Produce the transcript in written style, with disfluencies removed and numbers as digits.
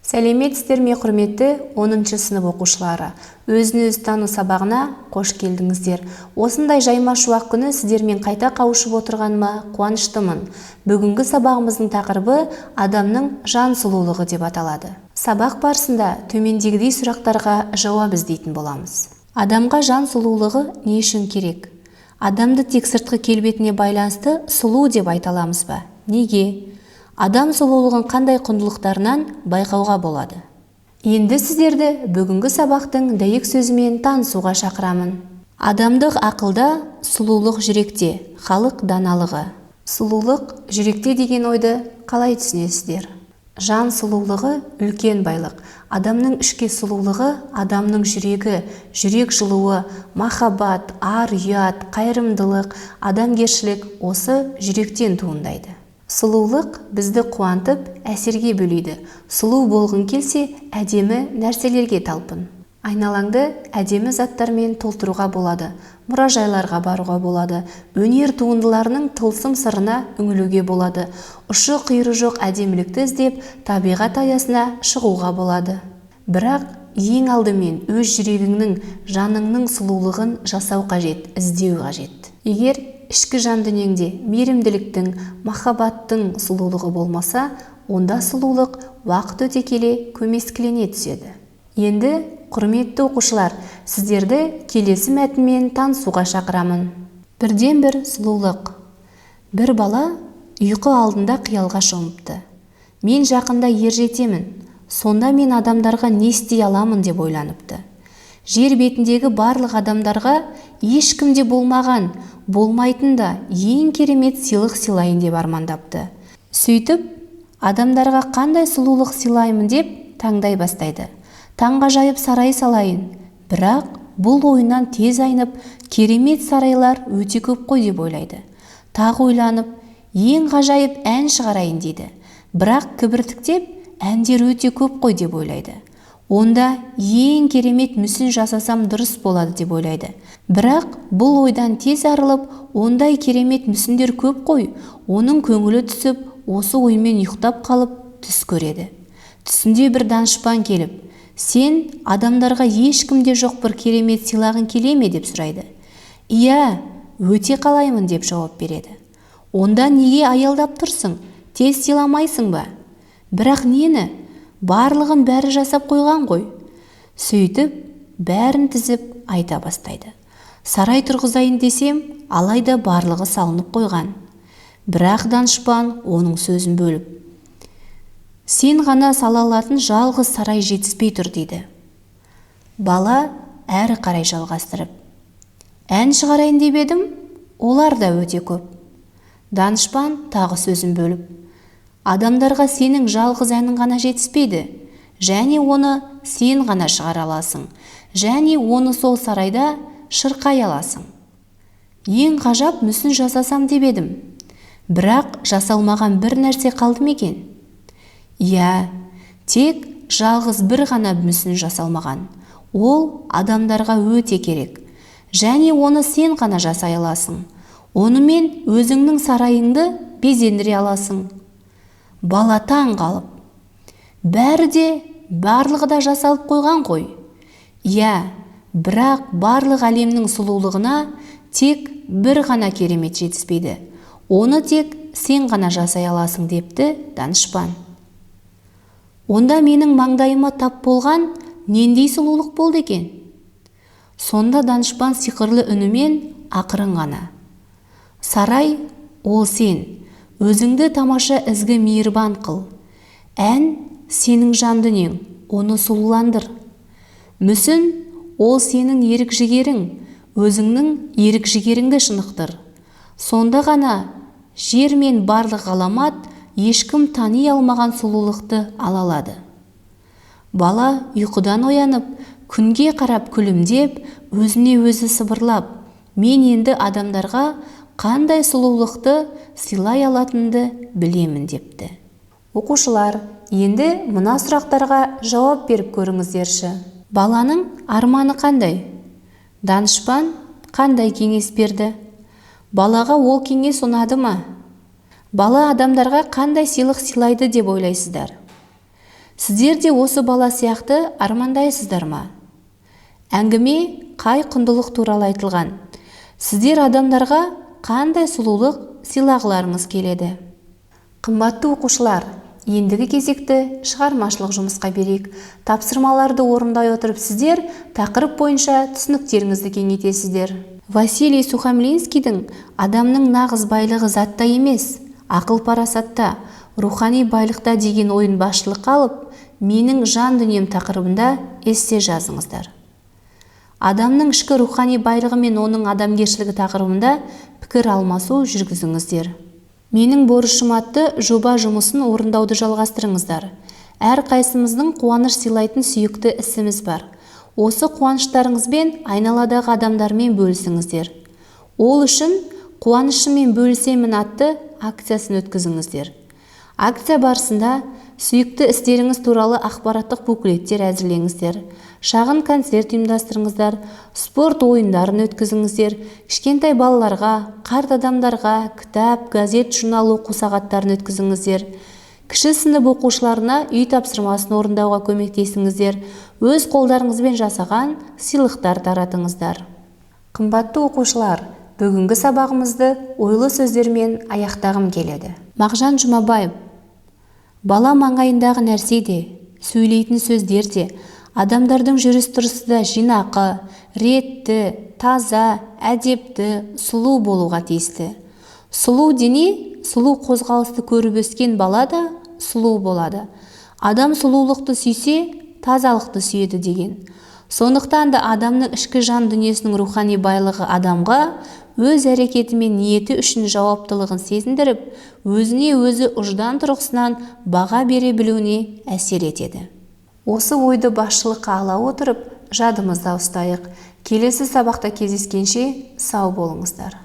Сәлеметсіздер ме, құрметті 10-шы сынып оқушылары. Өзін-өз тану сабағына қош келдіңіздер. Осындай жайма шуақ күні сіздермен қайта қауышып отырғаныма қуаныштымын. Бүгінгі сабағымыздың тақырыбы адамның жан сұлулығы деп аталады. Сабақ барысында төмендегідей сұрақтарға жауап іздейтін боламыз. Адамға жан сұлулығы не үшін керек? Адамды тек сыртқы келбетіне байланысты сұлу деп айта аламыз ба? Неге? Адам сұлулығын қандай құндылықтарынан байқауға болады? Енді сіздерді бүгінгі сабақтың дәйек сөзімен танысуға шақырамын. Адамдық ақылда, сұлулық жүректе, халық даналығы. Сұлулық жүректе деген ойды қалай түсінесіздер? Жан сұлулығы үлкен байлық. Адамның ішкі сұлулығы, адамның жүрегі, жүрек жылуы, махаббат, ар-ұят, қайырымдылық, адамгершілік осы жүректен туындайды. Сұлулық бізді қуантып, әсерге бөлейді. Сұлу болғың келсе, әдемі нәрселерге талпын. Айналаңды әдемі заттармен толтыруға болады. Мұражайларға баруға болады. Өнер туындыларының тылсым сырына үңілуге болады. Ұшы-қиыры жоқ әдемілікті іздеп, табиғат аясына шығуға болады. Бірақ ең алдымен өз жүрегіңнің, жаныңның сұлулығын жасау қажет, іздеу қажет. Егер ішкі жан дүниеңде мейірімділіктің, махаббаттың сұлулығы болмаса, онда сұлулық уақыт өте келе көмескілене түседі. Енді, құрметті оқушылар, сіздерді келесі мәтінмен танысуға шақырамын. Бірден бір сұлулық. Бір бала ұйқы алдында қиялға шомыпты. Мен жақында ер жетемін, сонда мен адамдарға не істей аламын деп ойланыпты. Жер бетіндегі барлық адамдарға ешкімде болмаған, болмайтын да ең керемет сыйлық сыйлайын деп армандапты. Сөйтіп, адамдарға қандай сұлулық сыйлаймын деп таңдай бастайды. Таңғажайып сарай салайын. Бірақ бұл ойынан тез айнып, керемет сарайлар өте көп қой деп ойлайды. Тағы ойланып, ең ғажайып ән шығарайын дейді. Бірақ кібіртіктеп, әндер өте көп қой деп ойлайды. Онда ең керемет мүсін жасасам дұрыс болады деп ойлайды. Бірақ бұл ойдан тез арылып, ондай керемет мүсіндер көп қой. Оның көңілі түсіп, осы оймен ұйықтап қалып түс көреді. Түсінде бір данышпан келіп, сен адамдарға ешкімде жоқ бір керемет сыйлағың келе ме деп сұрайды. Иә, өте қалаймын деп жауап береді. Онда неге аялдап тұрсың? Тез сыйламайсың ба? Бірақ нені? Барлығын бәрі жасап қойған ғой. Сөйтіп, бәрін тізіп айта бастайды. Сарай тұрғызайын десем, алайда барлығы салынып қойған. Бірақ данышпан оның сөзін бөліп, сен ғана сала алатын жалғыз сарай жетіспей тұр дейді. Бала әрі қарай жалғастырып, ән шығарайын деп едім, олар да өте көп. Данышпан тағы сөзін бөліп, адамдарға сенің жалғыз әнің ғана жетіспейді, және оны сен ғана шығара аласың, және оны сол сарайда шырқай аласың. Ең ғажап мүсін жасасам деп едім, бірақ жасалмаған бір нәрсе қалды ма екен? Иә, тек жалғыз бір ғана мүсін жасалмаған. Ол адамдарға өте керек, және оны сен ғана жасай аласың. Онымен өзіңнің сарайыңды безендіре аласың. Бала таң қалып, барлығы да жасалып қойған ғой. Иә, бірақ барлық әлемнің сұлулығына тек бір ғана керемет жетіспейді. Оны тек сен ғана жасай аласың депті данышпан. Онда менің маңдайыма тап болған нендей сұлулық болды екен? Сонда данышпан сиқырлы үнімен ақырын ғана. Сарай, ол сен. Өзіңді тамаша ізгі мейірбан қыл. Ән сенің жан дүниең, оны сұлуландыр. Мүсін ол сенің ерік жігерің, өзіңнің ерік жігеріңді шынықтыр. Сонда ғана жер мен барлық ғаламат ешкім тани алмаған сұлулықты ала алады. Бала ұйқыдан оянып, күнге қарап күлімдеп, өзіне өзі сыбырлап, мен енді адамдарға қандай сұлулықты сыйлай алатынды білемін депті. Оқушылар, енді мына сұрақтарға жауап беріп көріңіздерші. Баланың арманы қандай? Данышпан қандай кеңес берді? Балаға ол кеңес ұнады ма? Бала адамдарға қандай сыйлық сыйлайды деп ойлайсыздар? Сіздер де осы бала сияқты армандайсыздар ма? Әңгіме қай құндылық туралы айтылған? Сіздер адамдарға қандай сұлулық сыйлағыларыңыз келеді? Қымбатты оқушылар, ендігі кезекті шығармашылық жұмысқа берейік. Тапсырмаларды орындай отырып сіздер тақырып бойынша түсініктеріңізді кеңейтесіздер. Василий Сухомлинскийдің «Адамның нағыз байлығы затта емес, ақыл-парасатта, рухани байлықта» деген ойын басшылыққа алып, менің жан дүнием тақырыбында эссе жазыңыздар. Адамның ішкі рухани байлығы мен оның адамгершілігі тақырыбында пікір алмасу жүргізіңіздер. Менің борышым атты жоба жұмысын орындауды жалғастырыңыздар. Әр қайсымыздың қуаныш сыйлайтын сүйікті ісіміз бар. Осы қуаныштарыңызбен айналадағы адамдармен бөлісіңіздер. Ол үшін «Қуанышыммен бөлісемін» атты акциясын өткізіңіздер. Акция барысында сүйікті істеріңіз туралы ақпараттық буклеттер әзірлеңіздер. Шағын концерт ұйымдастырыңыздар, спорт ойындарын өткізіңіздер. Кішкентай балаларға, қарт адамдарға кітап, газет, журнал оқу сағаттарын өткізіңіздер. Кіші сынып оқушыларына үй тапсырмасын орындауға көмектесіңіздер. Өз қолдарыңызбен жасаған сыйлықтар таратыңыздар. Қымбатты оқушылар, бүгінгі сабағымызды ойлы сөздермен аяқтағым келеді. Мағжан Жұмабаев: бала маңайындағы нәрсе де, сөйлейтін сөздер де, адамдардың жүріс-тұрысы да жинақы, ретті, таза, әдепті, сұлу болуға тиісті. Сұлу дене, сұлу қозғалысты көріп өскен бала да сұлу болады. Адам сұлулықты сүйсе, тазалықты сүйеді деген. Сондықтан да адамның ішкі жан дүниесінің рухани байлығы адамға өз әрекеті мен ниеті үшін жауаптылығын сезіндіріп, өзіне өзі ұждан тұрғысынан баға бере білуіне әсер етеді. Осы ойды басшылыққа ала отырып, жадымызда ұстайық. Келесі сабақта кездескенше сау болыңыздар.